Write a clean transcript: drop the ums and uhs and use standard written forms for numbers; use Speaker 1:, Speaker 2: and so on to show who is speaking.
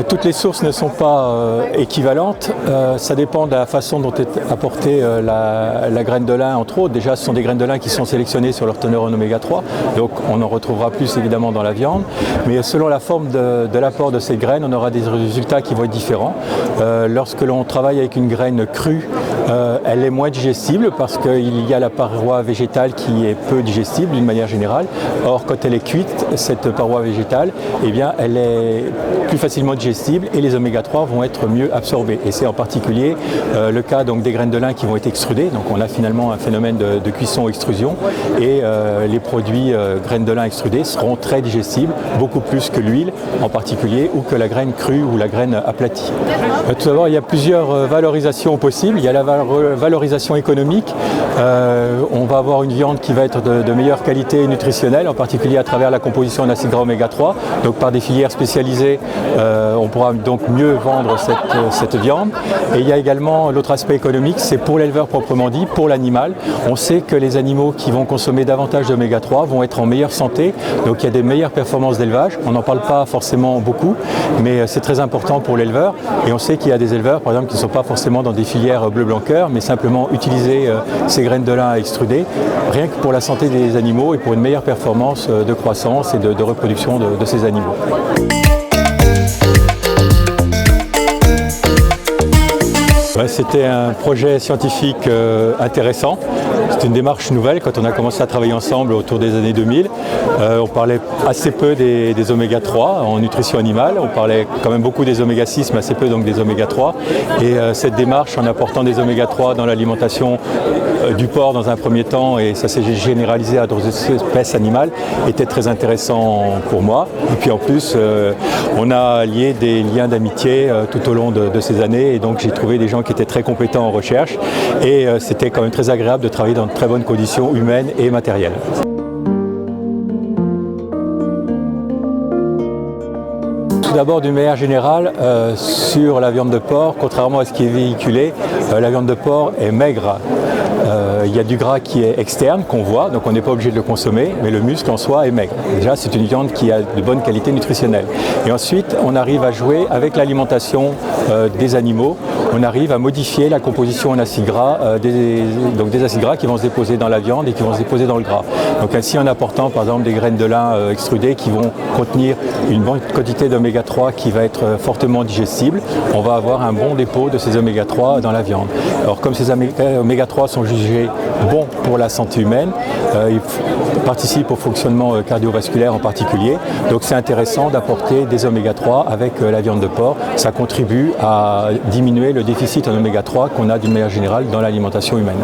Speaker 1: Toutes les sources ne sont pas équivalentes. Ça dépend de la façon dont est apportée la graine de lin, entre autres. Déjà, ce sont des graines de lin qui sont sélectionnées sur leur teneur en oméga 3, donc on en retrouvera plus évidemment dans la viande. Mais selon la forme de l'apport de ces graines, on aura des résultats qui vont être différents. Lorsque l'on travaille avec une graine crue, elle est moins digestible parce qu'il y a la paroi végétale qui est peu digestible d'une manière générale. Or, quand elle est cuite, cette paroi végétale, eh bien, elle est plus facilement digestible et les oméga 3 vont être mieux absorbés. Et c'est en particulier le cas donc, des graines de lin qui vont être extrudées. Donc on a finalement un phénomène de cuisson-extrusion et les produits graines de lin extrudées seront très digestibles, beaucoup plus que l'huile en particulier ou que la graine crue ou la graine aplatie. Tout d'abord, il y a plusieurs valorisations possibles. Il y a la valorisation économique. On va avoir une viande qui va être de meilleure qualité nutritionnelle, en particulier à travers la composition d'acides gras oméga 3. Donc par des filières spécialisées, on pourra donc mieux vendre cette viande. Et il y a également l'autre aspect économique, c'est pour l'éleveur proprement dit, pour l'animal. On sait que les animaux qui vont consommer davantage d'oméga 3 vont être en meilleure santé, donc il y a des meilleures performances d'élevage. On n'en parle pas forcément beaucoup, mais c'est très important pour l'éleveur. Et on sait qu'il y a des éleveurs, par exemple, qui ne sont pas forcément dans des filières bleu-blanc-cœur, mais simplement utiliser ces graines de lin extrudées, rien que pour la santé des animaux et pour une meilleure performance de croissance et de reproduction de ces animaux. C'était un projet scientifique intéressant. C'est une démarche nouvelle quand on a commencé à travailler ensemble autour des années 2000. On parlait assez peu des oméga 3 en nutrition animale. On parlait quand même beaucoup des oméga 6, mais assez peu donc des oméga 3. Et cette démarche en apportant des oméga 3 dans l'alimentation du porc dans un premier temps, et ça s'est généralisé à d'autres espèces animales, était très intéressant pour moi. Et puis en plus, on a lié des liens d'amitié tout au long de ces années. Et donc j'ai trouvé des gens qui étaient très compétents en recherche. Et c'était quand même très agréable de travailler dans de très bonnes conditions humaines et matérielles. Tout d'abord, d'une manière générale, sur la viande de porc, contrairement à ce qui est véhiculé, la viande de porc est maigre. Il y a du gras qui est externe, qu'on voit, donc on n'est pas obligé de le consommer, mais le muscle en soi est maigre. Déjà, c'est une viande qui a de bonne qualité nutritionnelle. Et ensuite, on arrive à jouer avec l'alimentation des animaux. On arrive à modifier la composition en acides gras, donc des acides gras qui vont se déposer dans la viande et qui vont se déposer dans le gras. Donc ainsi, en apportant par exemple des graines de lin extrudées qui vont contenir une bonne quantité d'oméga 3 qui va être fortement digestible, on va avoir un bon dépôt de ces oméga 3 dans la viande. Alors comme ces oméga 3 sont jugés bons pour la santé humaine, ils participent au fonctionnement cardiovasculaire en particulier, donc c'est intéressant d'apporter des oméga 3 avec la viande de porc. Ça contribue à diminuer le déficit en oméga 3 qu'on a d'une manière générale dans l'alimentation humaine.